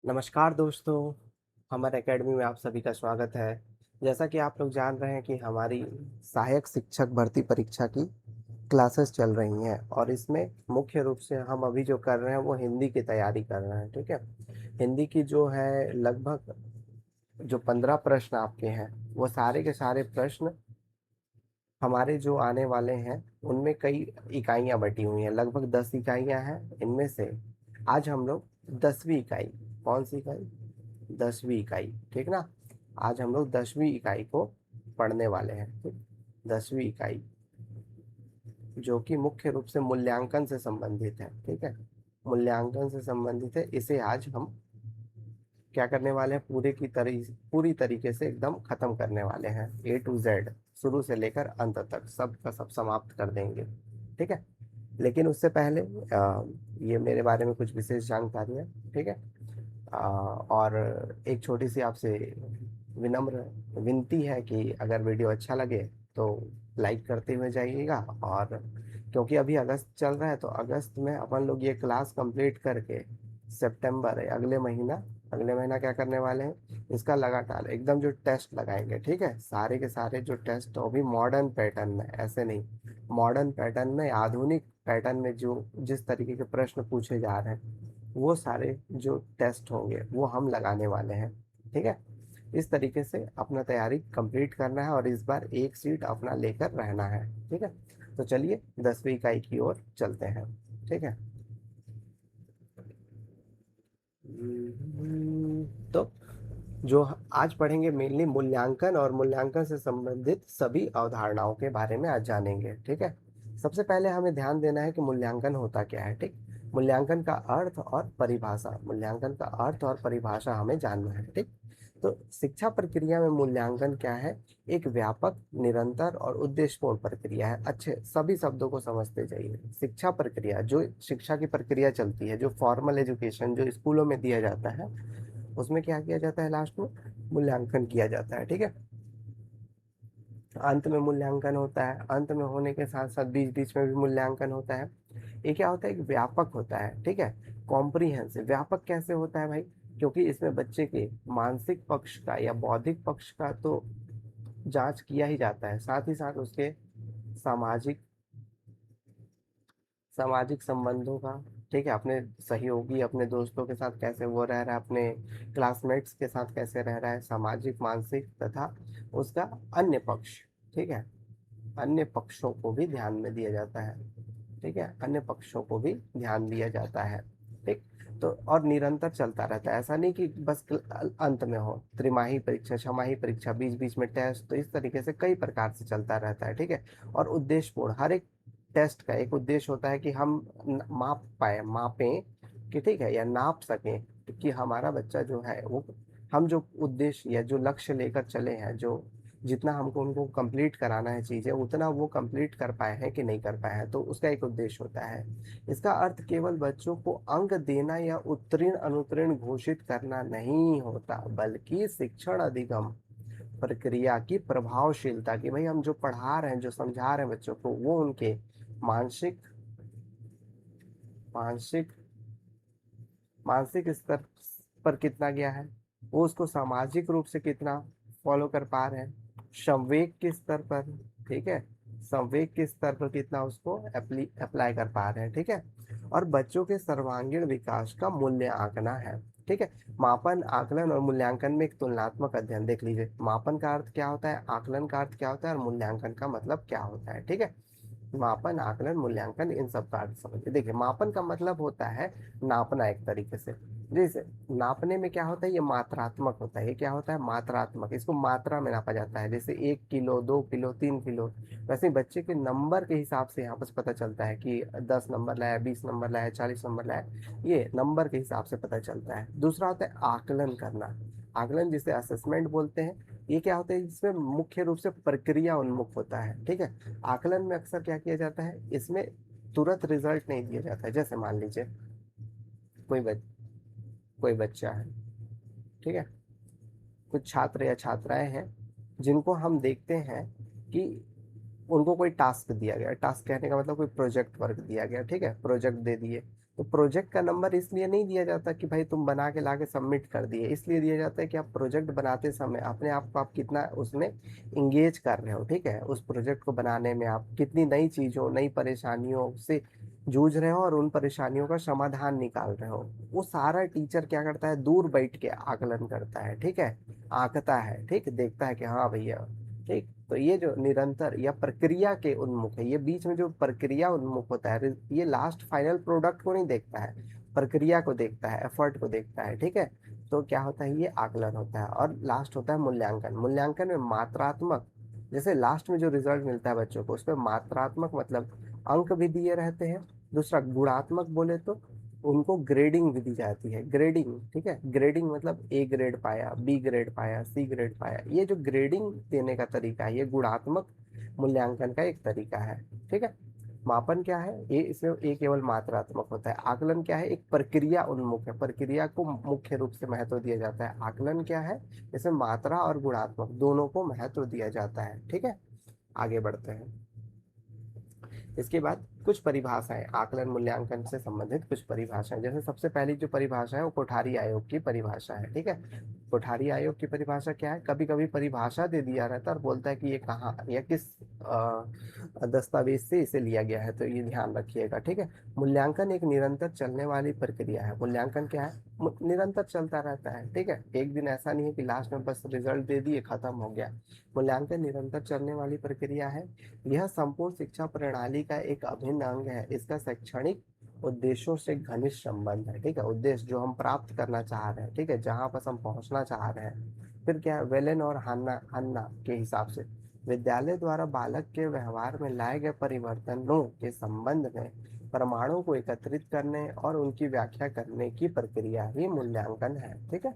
नमस्कार दोस्तों, हमारे एकेडमी में आप सभी का स्वागत है। जैसा कि आप लोग जान रहे हैं कि हमारी सहायक शिक्षक भर्ती परीक्षा की क्लासेस चल रही हैं और इसमें मुख्य रूप से हम अभी जो कर रहे हैं वो हिंदी की तैयारी कर रहे हैं। ठीक है, हिंदी की जो है लगभग जो 15 प्रश्न आपके हैं वो सारे के सारे प्रश्न हमारे जो आने वाले हैं उनमें कई इकाइयाँ बटी हुई हैं, लगभग 10 इकाइयाँ हैं। इनमें से आज हम लोग 10वीं इकाई, कौन सी इकाई? 10वीं इकाई, ठीक ना। आज हम लोग 10वीं इकाई को पढ़ने वाले हैं। ठीक, 10वीं इकाई जो कि मुख्य रूप से मूल्यांकन से संबंधित है। ठीक है, मूल्यांकन से संबंधित है। इसे आज हम क्या करने वाले हैं, पूरी तरीके से एकदम खत्म करने वाले हैं। A to Z, शुरू से लेकर अंत तक सब का सब समाप्त कर देंगे। ठीक है, लेकिन उससे पहले ये मेरे बारे में कुछ विशेष जानकारी है। ठीक है, और एक छोटी सी आपसे विनम्र विनती है कि अगर वीडियो अच्छा लगे तो लाइक करते हुए जाइएगा। और क्योंकि अभी अगस्त चल रहा है तो अगस्त में अपन लोग ये क्लास कंप्लीट करके सितंबर अगले महीना क्या करने वाले हैं, इसका लगातार एकदम जो टेस्ट लगाएंगे। ठीक है, सारे के सारे जो टेस्ट तो अभी मॉडर्न पैटर्न में, ऐसे नहीं, मॉडर्न पैटर्न में, आधुनिक पैटर्न में जो जिस तरीके के प्रश्न पूछे जा रहे हैं वो सारे जो टेस्ट होंगे वो हम लगाने वाले हैं। ठीक है, इस तरीके से अपना तैयारी कंप्लीट करना है और इस बार एक सीट अपना लेकर रहना है। ठीक है, तो चलिए 10वीं इकाई की ओर चलते हैं। ठीक है, तो जो आज पढ़ेंगे मेनली मूल्यांकन और मूल्यांकन से संबंधित सभी अवधारणाओं के बारे में आज जानेंगे। ठीक है, सबसे पहले हमें ध्यान देना है कि मूल्यांकन होता क्या है। ठीक, मूल्यांकन का अर्थ और परिभाषा, मूल्यांकन का अर्थ और परिभाषा हमें जानना है। ठीक, तो शिक्षा प्रक्रिया में मूल्यांकन क्या है? एक व्यापक, निरंतर और उद्देश्यपूर्ण प्रक्रिया है। अच्छे सभी शब्दों को समझते जाइए। शिक्षा प्रक्रिया, जो शिक्षा की प्रक्रिया चलती है, जो फॉर्मल एजुकेशन जो स्कूलों में दिया जाता है, उसमें क्या किया जाता है? लास्ट में मूल्यांकन किया जाता है। ठीक है, अंत में मूल्यांकन होता है। अंत में होने के साथ साथ बीच बीच में भी मूल्यांकन होता है। ये क्या होता है? एक व्यापक होता है। ठीक है, कॉम्प्रिहेंसिव। व्यापक कैसे होता है भाई? क्योंकि इसमें बच्चे के मानसिक पक्ष का या बौद्धिक पक्ष का तो जांच किया ही जाता है, साथ ही साथ उसके सामाजिक सामाजिक संबंधों का, ठीक है, अपने सहयोगी, अपने दोस्तों के साथ कैसे वो रह रहा है, अपने क्लासमेट्स के साथ कैसे रह रहा है, सामाजिक, मानसिक तथा उसका अन्य पक्ष। ठीक है, अन्य पक्षों को भी ध्यान में दिया जाता है। ठीक है, अन्य पक्षों को भी ध्यान दिया जाता है। ठीक, तो और निरंतर चलता रहता है, ऐसा नहीं कि बस अंत में हो। त्रिमाही परीक्षा, छमाही परीक्षा, बीच बीच में टेस्ट, तो इस तरीके से कई प्रकार से चलता रहता है। ठीक है, और उद्देश्यपूर्ण, हर एक टेस्ट का एक उद्देश्य होता है कि हम माप पाए, मापें कि, ठीक है, या नाप सकें कि हमारा बच्चा जो है वो, हम जो उद्देश्य या जो लक्ष्य लेकर चले हैं, जो जितना हमको उनको कंप्लीट कराना है चीज़ें, उतना वो कंप्लीट कर पाए हैं कि नहीं कर पाए हैं, तो उसका एक उद्देश्य होता है। इसका अर्थ केवल बच्चों को अंक देना या उत्तीर्ण अनुत्तीर्ण घोषित करना नहीं होता, बल्कि शिक्षण अधिगम प्रक्रिया की प्रभावशीलता, की भाई हम जो पढ़ा रहे हैं, जो समझा रहे हैं बच्चों को, वो उनके मानसिक मानसिक मानसिक स्तर पर कितना गया है, वो उसको सामाजिक रूप से कितना फॉलो कर पा रहे हैं, संवेग के स्तर पर, ठीक है, संवेग के स्तर पर कितना उसको अप्लाई कर पा रहे हैं। ठीक है, और बच्चों के सर्वांगीण विकास का मूल्य आंकना है। ठीक है, मापन, आकलन और मूल्यांकन में एक तुलनात्मक अध्ययन देख लीजिए। मापन का अर्थ क्या होता है, आकलन का अर्थ क्या होता है, और मूल्यांकन का मतलब क्या होता है। ठीक है, मापन, आकलन, मूल्यांकन, इन सब का अर्थ समझिए। देखिए, मापन का मतलब होता है नापना एक तरीके से। जैसे नापने में क्या होता है, ये मात्रात्मक होता है। ये क्या होता है? मात्रात्मक। इसको मात्रा में नापा जाता है, जैसे 1 किलो, 2 किलो, 3 किलो। वैसे ही बच्चे के नंबर के हिसाब से यहाँ पर पता चलता है कि 10 नंबर लाया, 20 नंबर लाया, 40 नंबर लाया, ये नंबर के हिसाब से पता चलता है। दूसरा होता है आकलन करना। आकलन जिसे असेसमेंट बोलते हैं। ये क्या होता है? इसमें मुख्य रूप से प्रक्रिया उन्मुख होता है। ठीक है, आकलन में अक्सर क्या किया जाता है, इसमें तुरंत रिजल्ट नहीं दिया जाता है। जैसे मान लीजिए कोई बच, कोई बच्चा है, ठीक है, कुछ छात्र या छात्राएं हैं जिनको हम देखते हैं कि उनको कोई टास्क दिया गया, टास्क कहने का मतलब कोई प्रोजेक्ट वर्क दिया गया। ठीक है, प्रोजेक्ट दे दिए, तो प्रोजेक्ट का नंबर इसलिए नहीं दिया जाता कि भाई तुम बना के ला के सबमिट कर दिए, इसलिए दिया जाता है कि आप प्रोजेक्ट बनाते समय अपने आप को आप कितना उसमें इंगेज कर रहे हो, ठीक है, उस प्रोजेक्ट को बनाने में आप कितनी नई चीज़ों नई परेशानियों से जूझ रहे हो और उन परेशानियों का समाधान निकाल रहे हो। वो सारा टीचर क्या करता है, दूर बैठ के आकलन करता है, ठीक है, आंकता है, ठीक, देखता है कि हाँ भैया, ठीक। तो ये जो निरंतर या प्रक्रिया के उन्मुख है, ये बीच में जो प्रक्रिया उन्मुख होता है, ये लास्ट फाइनल प्रोडक्ट को नहीं देखता है, प्रक्रिया को देखता है, एफर्ट को देखता है, ठीक है। तो क्या होता है, ये आकलन होता है। और लास्ट होता है मूल्यांकन। मूल्यांकन में मात्रात्मक, जैसे लास्ट में जो रिजल्ट मिलता है बच्चों को, उसमें मात्रात्मक मतलब अंक भी दिए रहते हैं। दूसरा गुणात्मक बोले तो उनको ग्रेडिंग भी दी जाती है, ग्रेडिंग, ठीक है। ग्रेडिंग मतलब ए ग्रेड पाया, बी ग्रेड पाया, सी ग्रेड पाया। ये जो ग्रेडिंग देने का तरीका है, ये गुणात्मक मूल्यांकन का एक तरीका है, ठीक है। मापन क्या है, ये इसमें ये केवल मात्रात्मक होता है। आकलन क्या है, एक प्रक्रिया उन्मुख है, प्रक्रिया को मुख्य रूप से महत्व दिया जाता है। आकलन क्या है, इसमें मात्रा और गुणात्मक दोनों को महत्व दिया जाता है, ठीक है। आगे बढ़ते हैं। इसके बाद कुछ परिभाषाएं, आकलन मूल्यांकन से संबंधित कुछ परिभाषाएं। जैसे सबसे पहली जो परिभाषा है वो कोठारी आयोग की परिभाषा है, ठीक है। कोठारी आयोग की परिभाषा क्या है, कभी कभी परिभाषा दे दिया रहता है और बोलता है कि ये कहाँ या किस दस्तावेज से इसे लिया गया है, तो ये ध्यान रखिएगा, ठीक है। मूल्यांकन एक निरंतर चलने वाली प्रक्रिया है। मूल्यांकन क्या है, निरंतर चलता रहता है, ठीक है। एक दिन ऐसा नहीं है कि लास्ट में बस रिजल्ट दे दिए खत्म हो गया। मूल्यांकन निरंतर चलने वाली प्रक्रिया है। यह संपूर्ण शिक्षा प्रणाली का एक अभिन्न अंग है। इसका शैक्षणिक उद्देश्यों से घनिष्ठ संबंध है, ठीक है। उद्देश्य जो हम प्राप्त करना चाह रहे हैं, ठीक है, जहां पर हम पहुंचना चाह रहे हैं। फिर क्या है, वेलेन और हन्ना हन्ना के हिसाब से विद्यालय द्वारा बालक के व्यवहार में लाए गए परिवर्तनों के संबंध में प्रमाणों को एकत्रित करने और उनकी व्याख्या करने की प्रक्रिया ही मूल्यांकन है, ठीक है।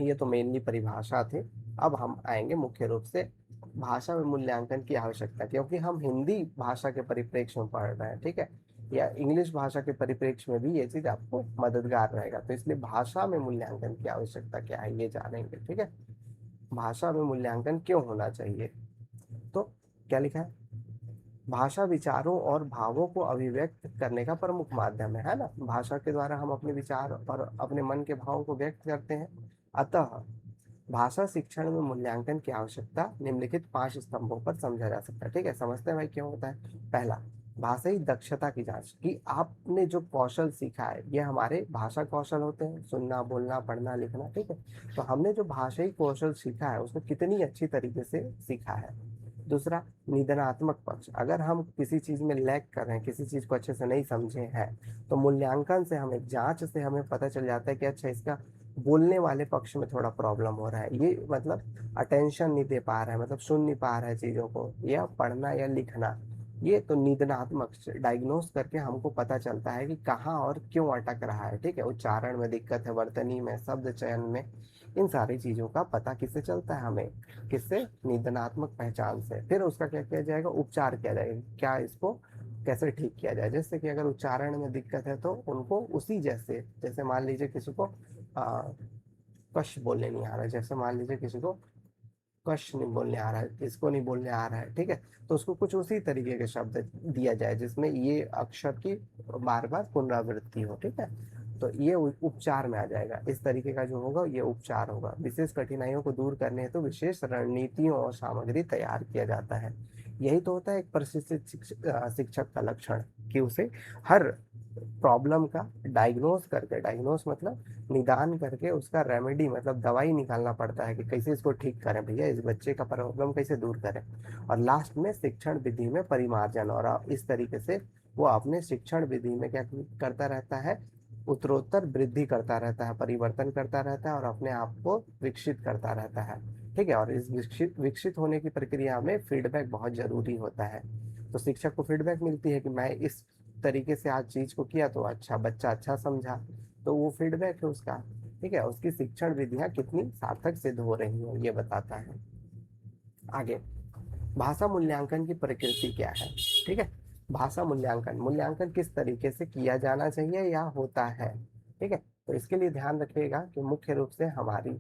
ये तो मेनली परिभाषा थे। अब हम आएंगे मुख्य रूप से भाषा में मूल्यांकन की आवश्यकता, क्योंकि हम हिंदी भाषा के परिप्रेक्ष्य में पढ़ रहे हैं, ठीक है, या इंग्लिश भाषा के परिप्रेक्ष्य में भी ये चीज आपको मददगार रहेगा। तो इसलिए भाषा में मूल्यांकन की आवश्यकता क्या है ये जानेंगे, ठीक है। भाषा में मूल्यांकन क्यों होना चाहिए, तो क्या लिखा है, भाषा विचारों और भावों को अभिव्यक्त करने का प्रमुख माध्यम है ना। भाषा के द्वारा हम अपने विचार और अपने मन के भावों को व्यक्त करते हैं। अतः भाषा शिक्षण में मूल्यांकन की आवश्यकता निम्नलिखित 5 स्तंभों पर समझा जा सकता है, ठीक है। समझते हैं भाई क्यों होता है। पहला, भाषाई दक्षता की जांच, कि आपने जो कौशल सीखा है, ये हमारे भाषा कौशल होते हैं, सुनना, बोलना, पढ़ना, लिखना, ठीक है। तो हमने जो भाषाई कौशल सीखा है उसको कितनी अच्छी तरीके से सीखा है। दूसरा, निदानात्मक पक्ष, अगर हम किसी चीज में लैग कर रहे हैं, किसी चीज को अच्छे से नहीं समझे हैं, तो मूल्यांकन से हमें, जांच से हमें पता चल जाता है कि अच्छा, इसका बोलने वाले पक्ष में थोड़ा प्रॉब्लम हो रहा है, ये मतलब अटेंशन नहीं दे पा रहा है, मतलब सुन नहीं पा रहा है चीजों को, या पढ़ना या लिखना। ये तो निदानात्मक डायग्नोस करके हमको पता चलता है कि कहाँ और क्यों अटक रहा है, ठीक है। उच्चारण में दिक्कत है, वर्तनी में, शब्द चयन में, इन सारी चीजों का पता किससे चलता है हमें, किससे, निदानात्मक पहचान से। फिर उसका क्या किया जाएगा, उपचार किया जाएगा, क्या इसको कैसे ठीक किया जाए। जैसे कि अगर उच्चारण में दिक्कत है तो उनको उसी जैसे, जैसे मान लीजिए किसी को कश बोलने नहीं आ रहा है, जैसे मान लीजिए किसी को कश नहीं बोलने आ रहा है, इसको नहीं बोलने आ रहा है, ठीक है, तो उसको कुछ उसी तरीके के शब्द दिया जाए जिसमें ये अक्षर की बार बार पुनरावृत्ति हो, ठीक है। तो ये उपचार में आ जाएगा। इस तरीके का जो होगा ये उपचार होगा। विशेष कठिनाइयों को दूर करने हेतु विशेष रणनीतियों और सामग्री तैयार किया जाता है। यही तो होता है एक प्रशिक्षित शिक्षक का लक्षण, कि उसे हर प्रॉब्लम का डायग्नोस करके, डायग्नोस मतलब निदान करके, उसका रेमेडी मतलब दवाई निकालना पड़ता है कि कैसे इसको ठीक करें भैया, इस बच्चे का प्रॉब्लम कैसे दूर करें। और लास्ट में शिक्षण विधि में परिमार्जन, और इस तरीके से वो अपने शिक्षण विधि में क्या करता रहता है, उत्तरोत्तर वृद्धि करता रहता है, परिवर्तन करता रहता है और अपने आप को विकसित करता रहता है, ठीक है। और इस विकसित विकसित होने की प्रक्रिया में फीडबैक बहुत जरूरी होता है। तो शिक्षक को फीडबैक मिलती है कि मैं इस तरीके से आज चीज को किया तो अच्छा, बच्चा अच्छा समझा, तो वो फीडबैक है उसका, ठीक है। उसकी शिक्षण विधियां कितनी सार्थक सिद्ध हो रही हैं ये बताता है। आगे, भाषा मूल्यांकन की प्रकृति क्या है, ठीक है। भाषा मूल्यांकन, मूल्यांकन किस तरीके से किया जाना चाहिए या होता है, ठीक है। तो इसके लिए ध्यान रखिएगा कि मुख्य रूप से हमारी,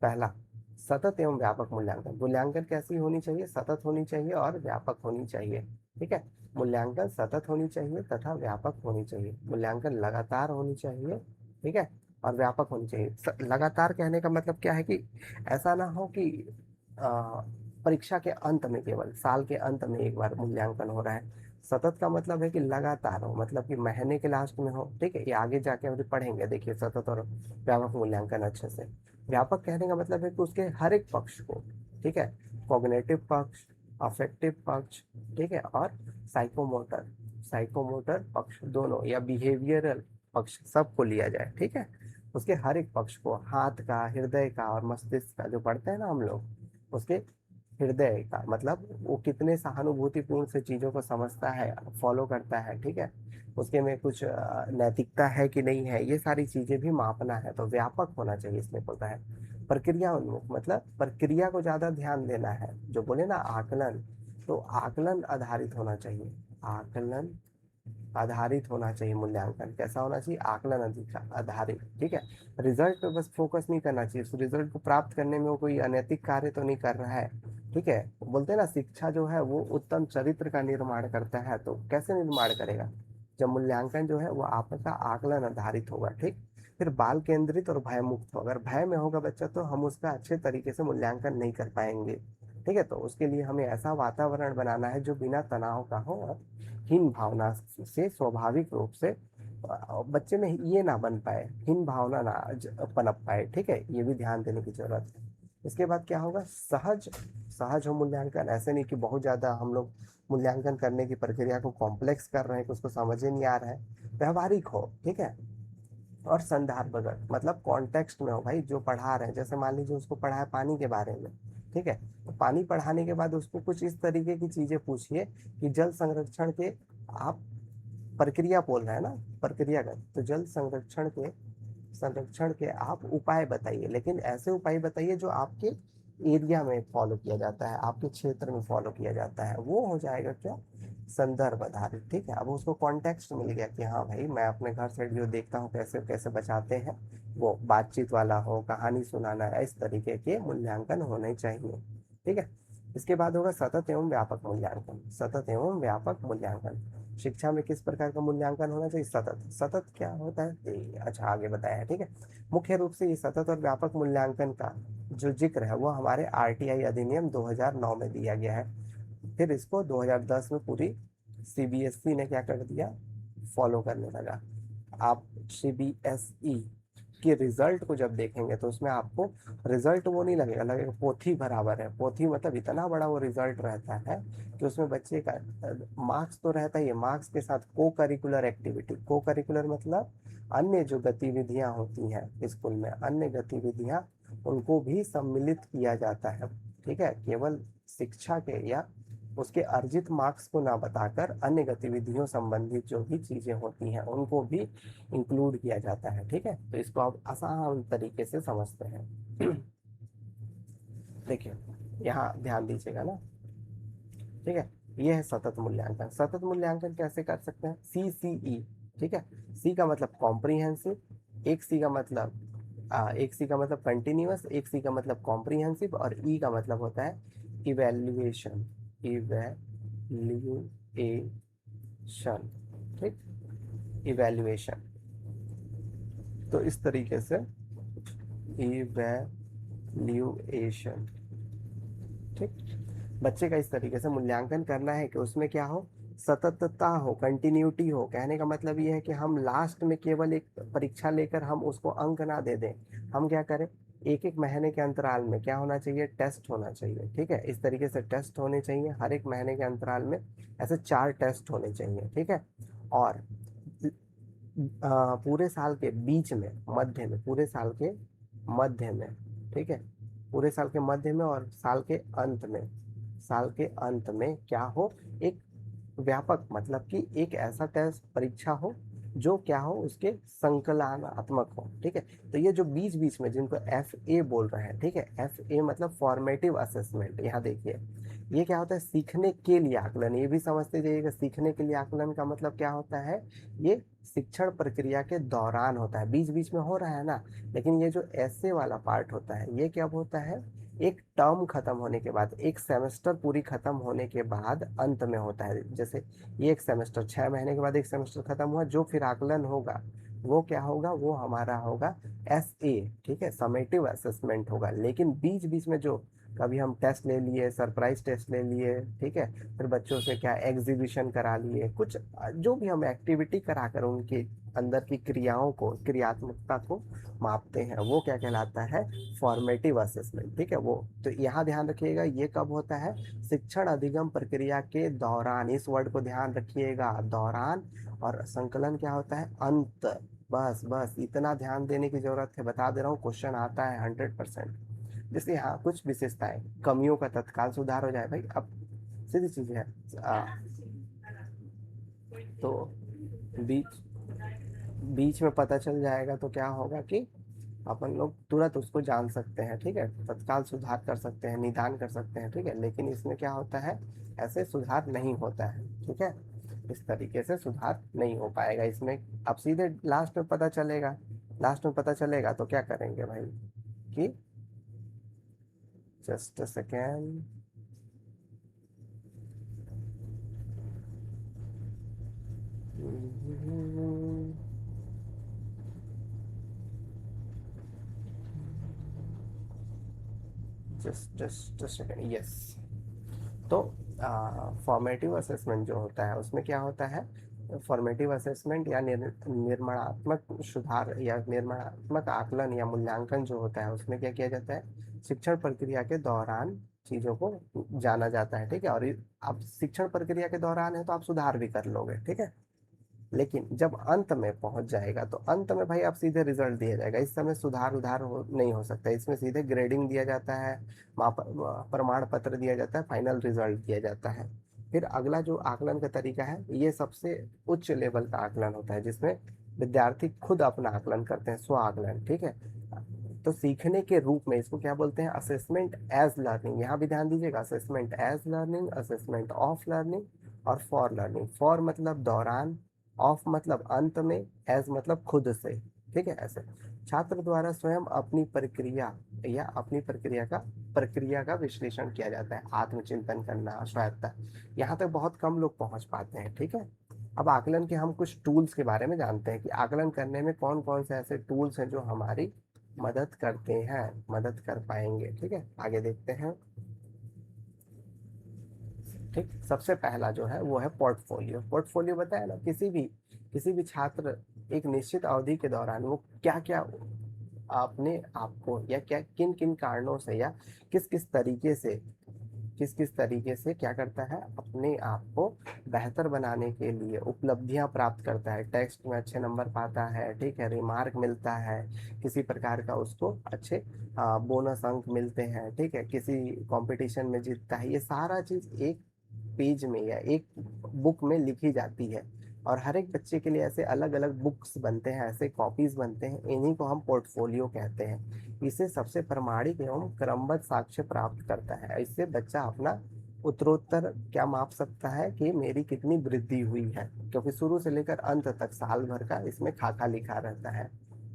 पहला, सतत एवं व्यापक मूल्यांकन। मूल्यांकन कैसी होनी चाहिए, सतत होनी चाहिए और व्यापक होनी चाहिए। ठीक है। मूल्यांकन सतत होनी चाहिए तथा व्यापक होनी चाहिए। मूल्यांकन लगातार होनी चाहिए, ठीक है, और व्यापक होनी चाहिए। लगातार कहने का मतलब क्या है कि ऐसा ना हो कि अ, परीक्षा के अंत में, केवल साल के अंत में एक बार मूल्यांकन हो रहा है। सतत का मतलब है कि लगातार हो, मतलब कि महीने के लास्ट में हो, ठीक है। ये आगे जाके हम पढ़ेंगे, देखिए, सतत और व्यापक मूल्यांकन अच्छे से। व्यापक कहने का मतलब है कि उसके हर एक पक्ष को, ठीक है, कॉग्निटिव पक्ष, अफेक्टिव पक्ष, ठीक है, और साइकोमोटर, साइकोमोटर पक्ष दोनों, या बिहेवियरल पक्ष, सबको लिया जाए, ठीक है। उसके हर एक पक्ष को, हाथ का, हृदय का और मस्तिष्क का, जो पढ़ते हैं ना हम लोग, उसके हृदय का मतलब वो कितने सहानुभूतिपूर्ण से चीजों को समझता है, फॉलो करता है, ठीक है, उसके में कुछ नैतिकता है कि नहीं है, ये सारी चीजें भी मापना है, तो व्यापक होना चाहिए, इसमें बोलता है। प्रक्रिया उन्मुख मतलब प्रक्रिया को ज्यादा ध्यान देना है, जो बोले ना आकलन, तो आकलन आधारित होना चाहिए। आकलन आधारित होना चाहिए। मूल्यांकन कैसा होना चाहिए? आकलन आधारित, ठीक है। रिजल्ट पे बस फोकस नहीं करना चाहिए, उस रिजल्ट को प्राप्त करने में वो कोई अनैतिक कार्य तो नहीं कर रहा है, ठीक है। बोलते हैं ना, शिक्षा जो है वो उत्तम चरित्र का निर्माण करता है, तो कैसे निर्माण करेगा? जब मूल्यांकन जो है वो आपका आकलन आधारित होगा, ठीक। फिर बाल केंद्रित और भय मुक्त हो। अगर भय में होगा बच्चा तो हम उसका अच्छे तरीके से मूल्यांकन नहीं कर पाएंगे, ठीक है। तो उसके लिए हमें ऐसा वातावरण बनाना है जो बिना तनाव का हो और हीन भावना से स्वाभाविक रूप से बच्चे में ये ना बन पाए, हीन भावना ना पनप पाए, ठीक है। ये भी ध्यान देने की जरूरत है। इसके बाद क्या होगा? सहज, सहज हो मूल्यांकन। ऐसे नहीं कि बहुत ज्यादा हम लोग मूल्यांकन करने की प्रक्रिया को कॉम्प्लेक्स कर रहे हैं कि उसको समझ ही नहीं आ रहा है। व्यवहारिक हो, ठीक है, और संदर्भगत मतलब कॉन्टेक्स्ट में हो भाई, जो पढ़ा रहे हैं। जैसे मान लीजिए उसको पढ़ा है पानी के बारे में, ठीक है, तो पानी पढ़ाने के बाद उसको कुछ इस तरीके की चीजें पूछिए कि जल संरक्षण के, आप प्रक्रिया बोल रहे हैं ना, प्रक्रियागत, तो जल संरक्षण के आप उपाय बताइए, लेकिन ऐसे उपाय बताइए जो आपके एरिया में फॉलो किया जाता है, आपके क्षेत्र में फॉलो किया जाता है, वो हो जाएगा क्या? संदर्भ आधारित, ठीक है। अब उसको कॉन्टेक्स्ट मिल गया कि हाँ भाई, मैं अपने घर से जो देखता हूँ कैसे कैसे बचाते हैं, वो बातचीत वाला हो, कहानी सुनाना है, इस तरीके के मूल्यांकन होने चाहिए, ठीक है। इसके बाद होगा सतत एवं व्यापक मूल्यांकन। सतत एवं व्यापक मूल्यांकन शिक्षा में किस प्रकार का मूल्यांकन होना चाहिए? सतत। सतत क्या होता है? अच्छा, आगे बताया है, ठीक है। मुख्य रूप से ये सतत और व्यापक मूल्यांकन का जो जिक्र है वो हमारे आरटीआई अधिनियम 2009 में दिया गया है। फिर इसको 2010 में पूरी सीबीएसई ने क्या कर दिया? फॉलो करने लगा। आप सीबीएसई के रिजल्ट को जब देखेंगे तो उसमें आपको रिजल्ट वो नहीं लगेगा, लगेगा पोथी बराबर है। पोथी मतलब इतना बड़ा वो रिजल्ट रहता है कि उसमें बच्चे का मार्क्स तो रहता ही है, मार्क्स के साथ को करिकुलर एक्टिविटी, को करिकुलर मतलब अन्य जो गतिविधियां होती हैं स्कूल में, अन्य गतिविधियां, उनको भी सम्मिलित किया जाता है, ठीक है। केवल शिक्षा के या उसके अर्जित मार्क्स को ना बताकर अन्य गतिविधियों संबंधित जो भी चीजें होती हैं उनको भी इंक्लूड किया जाता है, ठीक है। तो इसको आप आसान तरीके से समझते हैं। देखिए, यहाँ ध्यान दीजिएगा ना, ठीक है। ये है सतत मूल्यांकन। सतत मूल्यांकन कैसे कर सकते हैं? CCE, ठीक है। सी का मतलब कॉम्प्रीहेंसिव, एक सी का मतलब कंटिन्यूअस, एक सी का मतलब कॉम्प्रीहेंसिव, और ई का मतलब होता है इवेल्युएशन, इवेल्युएशन, ठीक, इवेल्युएशन। तो इस तरीके से इवेल्युएशन, ठीक, बच्चे का इस तरीके से मूल्यांकन करना है कि उसमें क्या हो? सततता हो, कंटिन्यूटी हो। कहने का मतलब ये है कि हम लास्ट में केवल एक परीक्षा लेकर हम उसको अंक ना दे दें। हम क्या करें? एक एक महीने के अंतराल में क्या होना चाहिए? टेस्ट होना चाहिए, ठीक है। इस तरीके से टेस्ट होने चाहिए हर एक महीने के अंतराल में। ऐसे 4 टेस्ट होने चाहिए, ठीक है। और पूरे साल के बीच में, मध्य में, पूरे साल के मध्य में, ठीक है, पूरे साल के मध्य में और साल के अंत में, साल के अंत में क्या हो? एक व्यापक मतलब कि एक ऐसा टेस्ट परीक्षा हो जो क्या हो? उसके संकलनात्मक हो, ठीक है। तो ये जो बीच बीच में जिनको FA बोल रहे हैं, ठीक है, FA मतलब फॉर्मेटिव असेसमेंट। यहाँ देखिए, ये क्या होता है? सीखने के लिए आकलन। ये भी समझते जाइएगा, सीखने के लिए आकलन का मतलब क्या होता है? ये शिक्षण प्रक्रिया के दौरान होता है, बीच बीच में हो रहा है ना। लेकिन ये जो ऐसे वाला पार्ट होता है ये क्या होता है? एक टर्म खत्म होने के बाद, एक सेमेस्टर पूरी खत्म होने के बाद अंत में होता है। जैसे ये एक सेमेस्टर 6 महीने के बाद एक सेमेस्टर खत्म हुआ, जो फिर आकलन होगा वो क्या होगा, वो हमारा होगा SA, ठीक है, समेटिव असेसमेंट होगा। लेकिन बीच बीच में जो कभी हम टेस्ट ले लिए, सरप्राइज टेस्ट ले लिए, ठीक है, फिर बच्चों से क्या एग्जीबिशन करा लिए, कुछ जो भी हम एक्टिविटी कराकर उनके अंदर की क्रियाओं को, क्रियात्मकता को मापते हैं, वो क्या कहलाता है, फॉर्मेटिव असेसमेंट, ठीक है। वो तो यहाँ ध्यान रखिएगा, ये कब होता है, शिक्षण अधिगम प्रक्रिया के दौरान, इस वर्ड को ध्यान रखिएगा, दौरान। और संकलन क्या होता है, अंत। बस बस इतना ध्यान देने की जरूरत है, बता दे रहा हूँ, क्वेश्चन आता है 100%। जैसे यहाँ कुछ विशेषताएं, कमियों का तत्काल सुधार हो जाए भाई, अब सीधी चीज है। आ, तो बीच बीच में पता चल जाएगा तो क्या होगा कि अपन लोग तुरंत उसको जान सकते हैं, ठीक है, तत्काल सुधार कर सकते हैं, निदान कर सकते हैं, ठीक है। लेकिन इसमें क्या होता है, ऐसे सुधार नहीं होता है, ठीक है, इस तरीके से सुधार नहीं हो पाएगा इसमें। अब सीधे लास्ट में पता चलेगा, लास्ट में पता चलेगा तो क्या करेंगे भाई कि, just a second, just second, yes. तो फॉर्मेटिव असेसमेंट जो होता है उसमें क्या होता है, फॉर्मेटिव असेसमेंट या निर्माणात्मक सुधार या निर्माणात्मक आकलन या मूल्यांकन जो होता है, उसमें क्या किया जाता है, शिक्षण प्रक्रिया के दौरान चीज़ों को जाना जाता है, ठीक है। और अब शिक्षण प्रक्रिया के दौरान है तो आप सुधार भी कर लोगे, ठीक है। लेकिन जब अंत में पहुंच जाएगा तो अंत में भाई आप सीधे रिजल्ट दिया जाएगा, इस समय सुधार उधार नहीं हो सकता, इसमें सीधे ग्रेडिंग दिया जाता है, प्रमाण पत्र दिया जाता है, फाइनल रिजल्ट दिया जाता है। फिर अगला जो आकलन का तरीका है, ये सबसे उच्च लेवल का आकलन होता है, जिसमें विद्यार्थी खुद अपना आकलन करते हैं, स्व आकलन, ठीक है। तो सीखने के रूप में इसको क्या बोलते हैं, असेसमेंट एज लर्निंग। यहाँ भी ध्यान दीजिएगा, assessment as learning, assessment of learning और फॉर लर्निंग। फॉर मतलब दौरान, ऑफ मतलब अंत में, एज मतलब खुद से, ठीक है। ऐसे छात्र द्वारा स्वयं अपनी प्रक्रिया या अपनी प्रक्रिया का विश्लेषण किया जाता है, आत्मचिंतन करना, स्वायत्ता। यहाँ तक बहुत कम लोग पहुंच पाते हैं, ठीक है। अब आकलन के हम कुछ टूल्स के बारे में जानते हैं कि आकलन करने में कौन कौन से ऐसे टूल्स हैं जो हमारी मदद करते हैं, मदद कर पाएंगे, ठीक है। आगे देखते हैं, ठीक। सबसे पहला जो है वो है पोर्टफोलियो। पोर्टफोलियो बताया ना, किसी भी छात्र एक निश्चित अवधि के दौरान वो क्या क्या अपने आप को, या क्या किन किन कारणों से, या किस किस तरीके से क्या करता है, अपने आप को बेहतर बनाने के लिए उपलब्धियां प्राप्त करता है, टेस्ट में अच्छे नंबर पाता है, ठीक है, रिमार्क मिलता है, किसी प्रकार का उसको अच्छे बोनस अंक मिलते हैं, ठीक है, किसी कंपटीशन में जीतता है। ये सारा चीज एक पेज में या एक बुक में लिखी जाती है, और हर एक बच्चे के लिए ऐसे अलग अलग बुक्स बनते हैं, ऐसे कॉपीज बनते हैं, इन्हीं को हम पोर्टफोलियो कहते हैं। इसे सबसे प्रमाणिक एवं क्रमबद्ध साक्ष्य प्राप्त करता है। इससे बच्चा अपना उत्तरोत्तर क्या माप सकता है कि मेरी कितनी वृद्धि हुई है, क्योंकि शुरू से लेकर अंत तक साल भर का इसमें खाका लिखा रहता है,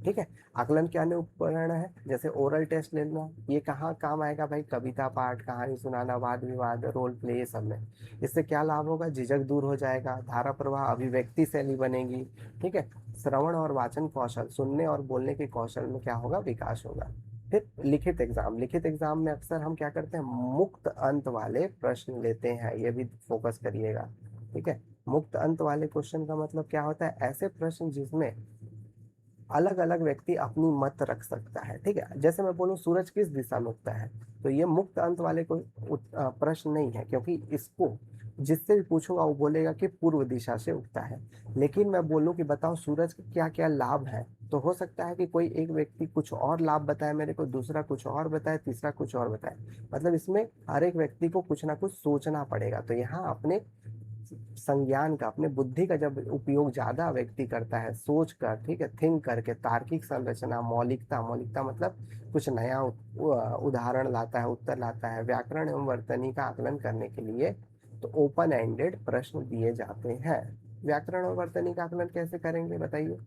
ठीक है। आकलन के अन्य उपकरण है, जैसे ओरल टेस्ट लेना, ये कहाँ काम आएगा भाई, कविता पाठ, कहानी सुनाना, वाद विवाद, रोल प्ले, ये सब में। इससे क्या लाभ होगा, झिझक दूर हो जाएगा, धारा प्रवाह, अभिव्यक्ति शैली बनेगी, ठीक है। श्रवण और वाचन कौशल, सुनने और बोलने के कौशल में क्या होगा, विकास होगा। फिर लिखित एग्जाम में अक्सर हम क्या करते हैं, मुक्त अंत वाले प्रश्न लेते हैं, ये भी फोकस करिएगा, ठीक है। मुक्त अंत वाले क्वेश्चन का मतलब क्या होता है, ऐसे प्रश्न जिसमें अलग अलग व्यक्ति अपनी मत रख सकता है, ठीक है। जैसे मैं बोलूं सूरज किस दिशा में उगता है, तो ये मुक्त अंत वाले कोई प्रश्न नहीं है, क्योंकि इसको जिससे भी पूछूंगा वो बोलेगा कि पूर्व दिशा से उगता है। लेकिन मैं बोलूं कि बताओ सूरज के क्या क्या लाभ है, तो हो सकता है कि कोई एक व्यक्ति कुछ और लाभ बताए मेरे को, दूसरा कुछ और बताए, तीसरा कुछ और बताए। मतलब इसमें हर एक व्यक्ति को कुछ ना कुछ सोचना पड़ेगा। तो यहाँ अपने संज्ञान का, अपने बुद्धि का जब उपयोग ज्यादा व्यक्ति करता है, सोच कर, ठीक है, थिंक करके, तार्किक संरचना, मौलिकता, मौलिकता मतलब कुछ नया उदाहरण लाता है, उत्तर लाता है, व्याकरण एवं वर्तनी का आकलन करने के लिए तो ओपन एंडेड प्रश्न दिए जाते हैं। व्याकरण और वर्तनी का आकलन कैसे करेंगे बताइए,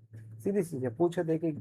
सीधी सीधे पूछो। देखिए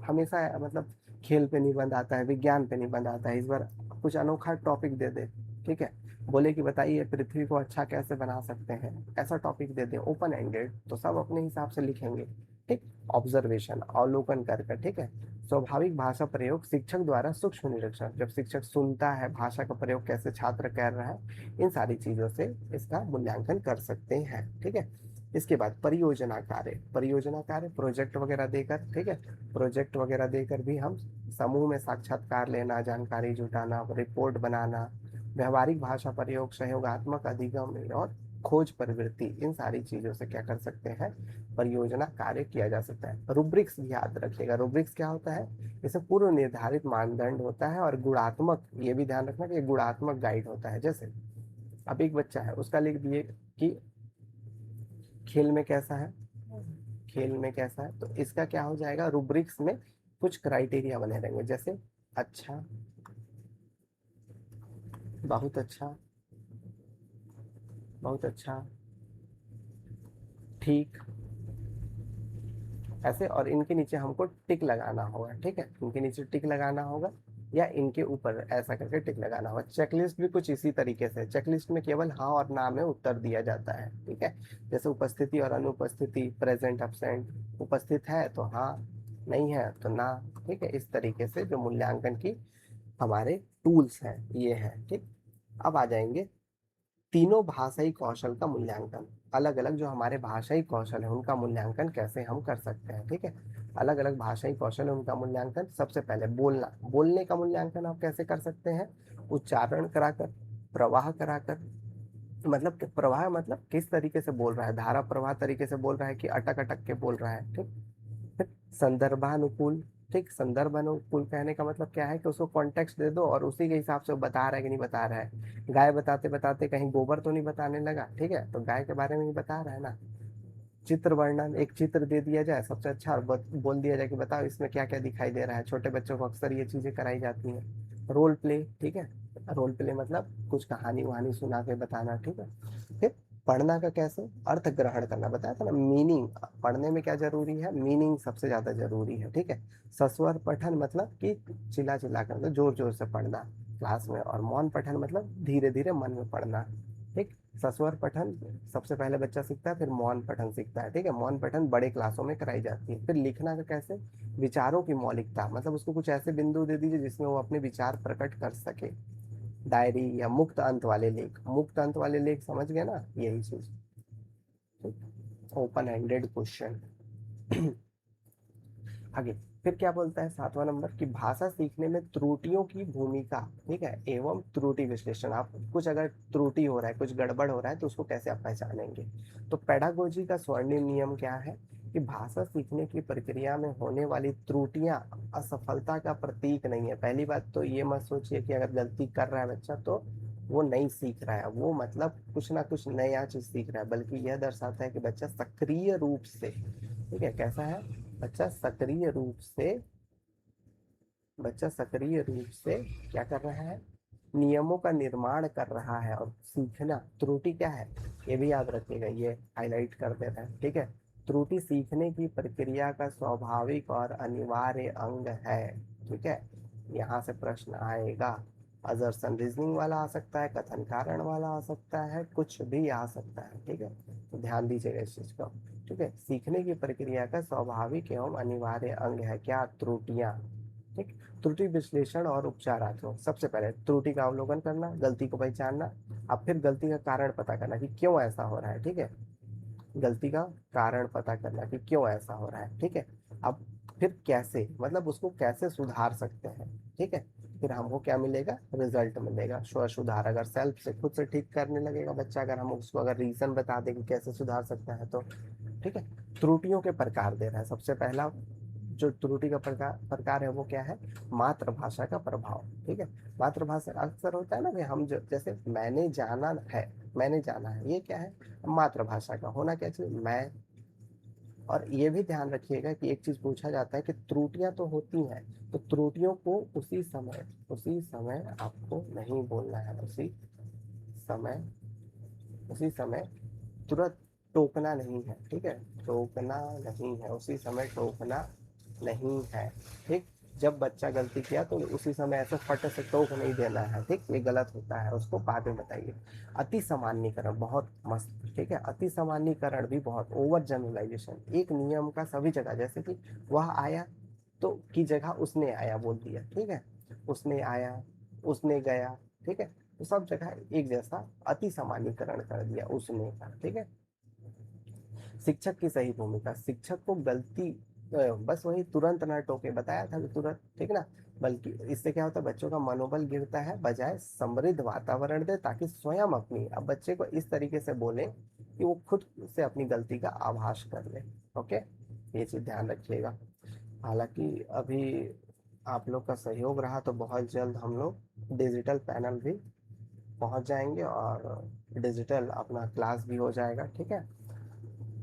हमेशा मतलब खेल पे निबंध आता है, विज्ञान पे निबंध आता है, इस बार कुछ अनोखा टॉपिक दे दे, ठीक है, बोले कि बताइए पृथ्वी को अच्छा कैसे बना सकते हैं, ऐसा टॉपिक दे दे ओपन एंडेड, तो सब अपने हिसाब से लिखेंगे, ठीक। ऑब्जर्वेशन, अवलोकन कर, ठीक है। स्वाभाविक भाषा प्रयोग शिक्षक द्वारा सूक्ष्म निरीक्षण, जब शिक्षक सुनता है भाषा का प्रयोग कैसे छात्र कर रहा है, इन सारी चीजों से इसका मूल्यांकन कर सकते हैं, ठीक है। इसके बाद परियोजना कार्य, परियोजना कार्य प्रोजेक्ट वगैरह देकर, ठीक है, प्रोजेक्ट वगैरह देकर भी हम समूह में साक्षात्कार लेना, जानकारी जुटाना, रिपोर्ट बनाना, व्यवहारिक भाषा प्रयोग, सहयोगात्मक अधिगम और खोज प्रवृत्ति, इन सारी चीजों से क्या कर सकते हैं, परियोजना कार्य किया जा सकता है। रुब्रिक्स भी याद रखिएगा, रुब्रिक्स क्या होता है, इसे पूर्व निर्धारित मानदंड होता है और गुणात्मक, ये भी ध्यान रखना कि गुणात्मक गाइड होता है। जैसे अब एक बच्चा है, उसका लिख दिए कि खेल में कैसा है, खेल में कैसा है, तो इसका क्या हो जाएगा, रुब्रिक्स में कुछ क्राइटेरिया बने रहेंगे, जैसे अच्छा, बहुत अच्छा, बहुत अच्छा, ठीक, ऐसे, और इनके नीचे हमको टिक लगाना होगा, ठीक है, इनके नीचे टिक लगाना होगा या इनके ऊपर ऐसा करके टिक लगाना होगा। चेकलिस्ट भी कुछ इसी तरीके से, चेकलिस्ट में केवल हाँ और ना में उत्तर दिया जाता है, ठीक है। जैसे उपस्थिति और अनुपस्थिति, प्रेजेंट एब्सेंट, उपस्थित है तो हाँ, नहीं है तो ना, ठीक है। इस तरीके से जो मूल्यांकन की हमारे टूल्स हैं ये हैं, ठीक। अब आ जाएंगे तीनों भाषाई कौशल का मूल्यांकन, अलग अलग जो हमारे भाषाई कौशल है उनका मूल्यांकन कैसे हम कर सकते हैं, ठीक है। अलग अलग भाषाई कौशल है उनका मूल्यांकन, सबसे पहले बोलना, बोलने का मूल्यांकन आप कैसे कर सकते हैं, उच्चारण कराकर, प्रवाह कराकर, मतलब प्रवाह मतलब किस तरीके से बोल रहा है, धारा प्रवाह तरीके से बोल रहा है कि अटक अटक के बोल रहा है, ठीक। फिर संदर्भानुकूल, ठीक, संदर्भानुकूल कहने का मतलब क्या है कि उसको कॉन्टेक्स्ट दे दो और उसी के हिसाब से वो बता रहा है कि नहीं बता रहा है। गाय बताते बताते कहीं गोबर तो नहीं बताने लगा, ठीक है, तो गाय के बारे में ही बता रहा है ना। चित्र वर्णन, एक चित्र दे दिया जाए सबसे अच्छा, और बोल दिया जाए कि बताओ इसमें क्या क्या दिखाई दे रहा है, छोटे बच्चों को अक्सर ये चीजें कराई जाती हैं। रोल प्ले, ठीक है, रोल प्ले मतलब कुछ कहानी वहानी सुना के बताना, ठीक है। फिर पढ़ना का कैसे, अर्थ ग्रहण करना, बताया था ना, मीनिंग, पढ़ने में क्या जरूरी है, मीनिंग सबसे ज्यादा जरूरी है, ठीक है। सस्वर पठन मतलब कि चिल्ला चिल्ला कर, मतलब जोर जोर से पढ़ना क्लास में, और मौन पठन मतलब धीरे धीरे मन में पढ़ना, ठीक। सस्वर पठन सबसे पहले बच्चा सीखता है, फिर मौन पठन सीखता है, ठीक है। मौन पठन बड़े क्लासों में कराई जाती है। फिर लिखना का कैसे, विचारों की मौलिकता, मतलब उसको कुछ ऐसे बिंदु दे दीजिए जिसमें वो अपने विचार प्रकट कर सके। डायरी या मुक्त अंत वाले लेख, मुक्त अंत वाले लेख समझ गए ना, यही चीज, ओपन एंडेड क्वेश्चन। आगे फिर क्या बोलता है 7वां नंबर की भाषा सीखने में त्रुटियों की भूमिका, ठीक है, एवं त्रुटि विश्लेषण, आप कुछ अगर त्रुटि हो रहा है, कुछ गड़बड़ हो रहा है तो उसको कैसे आप पहचानेंगे। तो पेडागोजी का स्वर्णिम नियम क्या है कि भाषा सीखने की प्रक्रिया में होने वाली त्रुटियां असफलता का प्रतीक नहीं है। पहली बात तो ये मत सोचिए कि अगर गलती कर रहा है बच्चा तो वो नहीं सीख रहा है, वो मतलब कुछ ना कुछ नया चीज सीख रहा है, बल्कि यह दर्शाता है कि बच्चा सक्रिय रूप से, ठीक है, कैसा है, बच्चा सक्रिय रूप से, बच्चा सक्रिय रूप से क्या कर रहा है, नियमों का निर्माण कर रहा है। और सीखना, त्रुटि क्या है, ये भी याद रखिएगा, ये हाईलाइट कर देना है, ठीक है। त्रुटि सीखने की प्रक्रिया का स्वाभाविक और अनिवार्य अंग है, ठीक है। यहाँ से प्रश्न आएगा, असर्शन रीजनिंग वाला आ सकता है, कथन कारण वाला आ सकता है, कुछ भी आ सकता है, ठीक है। तो ध्यान दीजिएगा इस चीज को, ठीक है। सीखने की प्रक्रिया का स्वाभाविक एवं अनिवार्य अंग है क्या, त्रुटियां, ठीक। त्रुटि विश्लेषण और उपचारात्मक, सबसे पहले त्रुटि का अवलोकन करना, गलती को पहचानना, अब फिर गलती का कारण पता करना कि क्यों ऐसा हो रहा है, ठीक है। गलती का कारण पता करना कि क्यों ऐसा हो रहा है, ठीक है। अब फिर कैसे, मतलब उसको कैसे सुधार सकते हैं, ठीक है। फिर हमको क्या मिलेगा, रिजल्ट मिलेगा, स्व सुधार, अगर सेल्फ से खुद से ठीक करने लगेगा बच्चा, अगर हम उसको अगर रीजन बता दें कि कैसे सुधार सकता है तो, ठीक है। त्रुटियों के प्रकार दे रहा है, सबसे पहला जो त्रुटि का प्रकार है वो क्या है, मातृभाषा का प्रभाव, ठीक है। मातृभाषा अक्सर होता है ना कि हम जो, जैसे मैंने जाना है, मैंने जाना है, ये क्या है, मातृभाषा का होना क्या चाहिए, मैं। और ये भी ध्यान रखिएगा कि एक चीज पूछा जाता है कि त्रुटियां तो होती हैं, तो त्रुटियों को उसी समय आपको नहीं बोलना है, समय उसी समय तुरंत टोकना नहीं है, ठीक है, टोकना नहीं है, उसी समय टोकना नहीं है, ठीक। जब बच्चा गलती किया तो उसी समय ऐसे फट से टोक नहीं देना है, ठीक, ये गलत होता है, उसको बाद में बताइए। अति सामान्यीकरण बहुत मस्त, ठीक है, अति सामान्यीकरण भी बहुत, ओवर जनरलाइजेशन, एक नियम का सभी जगह, जैसे कि वह आया तो की जगह उसने आया बोल दिया, ठीक है, उसने आया, उसने गया, ठीक है, तो सब जगह एक जैसा अति सामान्यीकरण कर दिया उसने का, ठीक है। शिक्षक की सही भूमिका, शिक्षक को गलती बस वही तुरंत ना टोके, बताया था तुरंत, ठीक ना, बल्कि इससे क्या होता है, बच्चों का मनोबल गिरता है, बजाय समृद्ध वातावरण दे ताकि स्वयं अपनी, अब बच्चे को इस तरीके से बोले कि वो खुद से अपनी गलती का आभास कर ले। ओके, ये चीज ध्यान रखिएगा। हालांकि अभी आप लोग का सहयोग रहा तो बहुत जल्द हम लोग डिजिटल पैनल भी पहुंच जाएंगे और डिजिटल अपना क्लास भी हो जाएगा, ठीक है।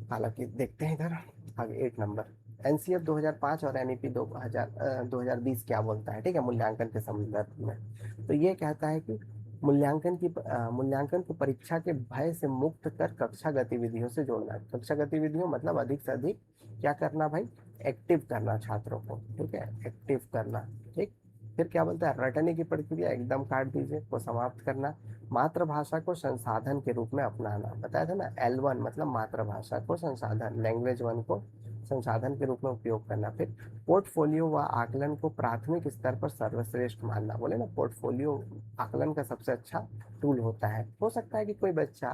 हालांकि देखते हैं इधर आगे 8 नंबर, एनसीएफ 2005 और एनईपी 2020 क्या बोलता है, ठीक है, मूल्यांकन के संदर्भ में। तो ये कहता है कि मूल्यांकन को परीक्षा के भय से मुक्त कर कक्षा गतिविधियों से जोड़ना। कक्षा गतिविधियों मतलब अधिक से अधिक क्या करना भाई, एक्टिव करना छात्रों को, ठीक है, एक्टिव करना, ठीक। फिर क्या बोलता है, रटने की प्रक्रिया एकदम काट दीजिए, को समाप्त करना। मातृभाषा को संसाधन के रूप में अपनाना, बताया था ना, L1 मतलब मातृभाषा को संसाधन, लैंग्वेज 1 को संसाधन के रूप में उपयोग करना। फिर पोर्टफोलियो व आकलन को प्राथमिक स्तर पर सर्वश्रेष्ठ मानना, बोले ना पोर्टफोलियो आकलन का सबसे अच्छा टूल होता है। हो सकता है कि कोई बच्चा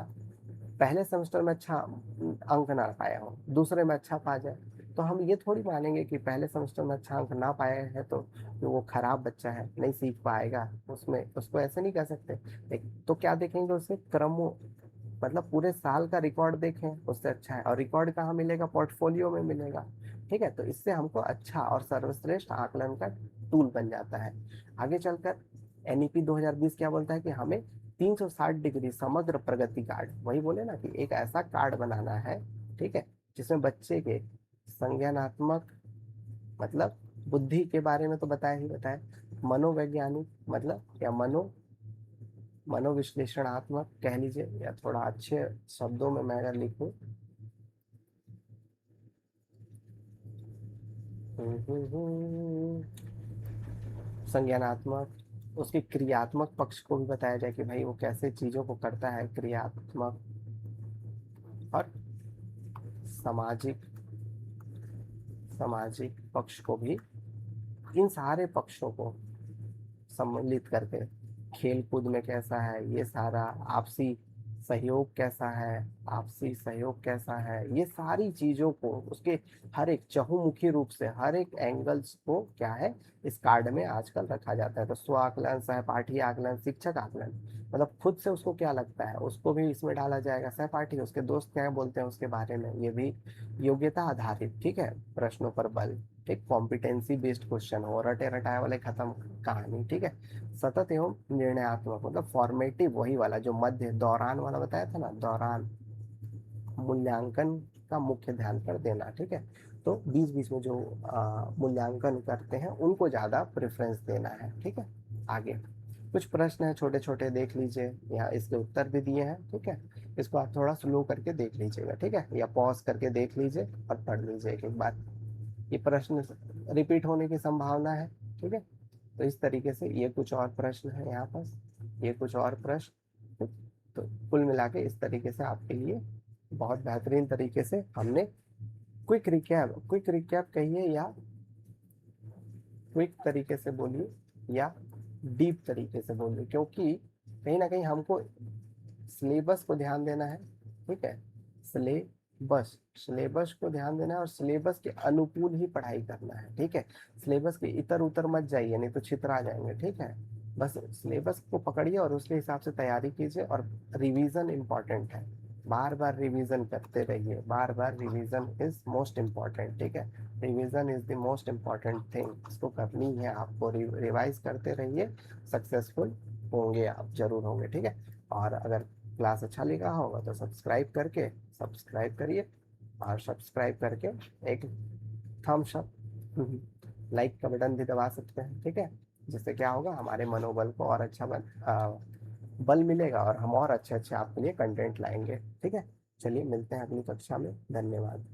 पहले सेमेस्टर में अच्छा अंक ना पाया हो, दूसरे में अच्छा पा जाए, तो हम ये थोड़ी मानेंगे कि पहले सेमेस्टर में अच्छा अंक ना पाया है तो वो खराब बच्चा है, नहीं सीख पाएगा, उसमें उसको ऐसे नहीं कह सकते। तो क्या देखेंगे उसके क्रमों, मतलब पूरे साल का रिकॉर्ड देखें उससे अच्छा है, और रिकॉर्ड कहाँ मिलेगा, पोर्टफोलियो में मिलेगा, ठीक है। तो इससे हमको अच्छा और सर्वश्रेष्ठ आकलन का टूल बन जाता है। आगे चलकर एनईपी 2020 क्या बोलता है कि हमें 360 डिग्री समग्र प्रगति कार्ड, वही बोले ना कि एक ऐसा कार्ड बनाना है, ठीक है, जिसमें बच्चे के संज्ञानात्मक मतलब बुद्धि के बारे में तो बताया ही बताया, मनोवैज्ञानिक मतलब या मनोविश्लेषणात्मक कह लीजिए, या थोड़ा अच्छे शब्दों में मैं अगर लिखूं, संज्ञानात्मक, उसके क्रियात्मक पक्ष को भी बताया जाए कि भाई वो कैसे चीजों को करता है, क्रियात्मक, और सामाजिक सामाजिक पक्ष को भी, इन सारे पक्षों को सम्मिलित करके, खेल कूद में कैसा है ये सारा, आपसी सहयोग कैसा है, आपसी सहयोग कैसा है, ये सारी चीजों को उसके हर एक चहुमुखी रूप से हर एक एंगल्स को क्या है इस कार्ड में आजकल रखा जाता है। तो स्व आकलन, सहपाठी आकलन, शिक्षक आकलन, मतलब खुद से उसको क्या लगता है उसको भी इसमें डाला जाएगा, सहपाठी उसके दोस्त क्या बोलते हैं उसके बारे में, ये भी योग्यता आधारित, ठीक है, प्रश्नों पर बल, ठीक, कॉम्पिटेंसी बेस्ड क्वेश्चन हो, रटे रटाए वाले खत्म कहानी, ठीक है। सतत एवं निर्णयात्मक मतलब फॉर्मेटिव, वही वाला जो मध्य दौरान वाला बताया था ना, दौरान मूल्यांकन का मुख्य ध्यान पर देना, ठीक है। तो बीच बीच में जो मूल्यांकन करते हैं उनको ज्यादा प्रेफरेंस देना है, ठीक है। आगे कुछ प्रश्न है छोटे छोटे, देख लीजिए, यहाँ इसके उत्तर भी दिए हैं, ठीक है। इसको आप थोड़ा स्लो करके देख लीजिएगा, ठीक है, या पॉज करके देख लीजिए और पढ़ लीजिए एक एक बार। ये प्रश्न रिपीट होने की संभावना है, ठीक है। तो इस तरीके से ये कुछ और प्रश्न है यहाँ पर, ये कुछ और प्रश्न, तो कुल मिला के इस तरीके से आपके लिए बहुत बेहतरीन तरीके से हमने क्विक रिकैप कहिए या क्विक तरीके से बोलिए या डीप तरीके से बोलिए, क्योंकि कहीं ना कहीं हमको सिलेबस को ध्यान देना है, ठीक है, सिलेबस सिलेबस को ध्यान देना है और सिलेबस के अनुकूल ही पढ़ाई करना है, ठीक है। सिलेबस के इधर उधर मत जाइए, नहीं तो छितरा जाएंगे, ठीक है। बस सिलेबस को पकड़िए और उसके हिसाब से तैयारी कीजिए, और रिवीजन इम्पॉर्टेंट है, बार बार रिवीजन करते रहिए, बार बार रिवीजन इज मोस्ट इम्पॉर्टेंट, ठीक है। Revision is the most important thing, इसको करनी है आपको, रिवाइज करते रहिए, सक्सेसफुल होंगे आप, जरूर होंगे, ठीक है। और अगर क्लास अच्छा लगा होगा तो सब्सक्राइब करिए, और सब्सक्राइब करके एक थम्स अप लाइक का बटन भी दबा सकते हैं, ठीक है। जिससे क्या होगा, हमारे मनोबल को और अच्छा बल मिलेगा और हम और अच्छे अच्छे आपके लिए कंटेंट लाएंगे, ठीक है। चलिए मिलते हैं अगली कक्षा में, धन्यवाद।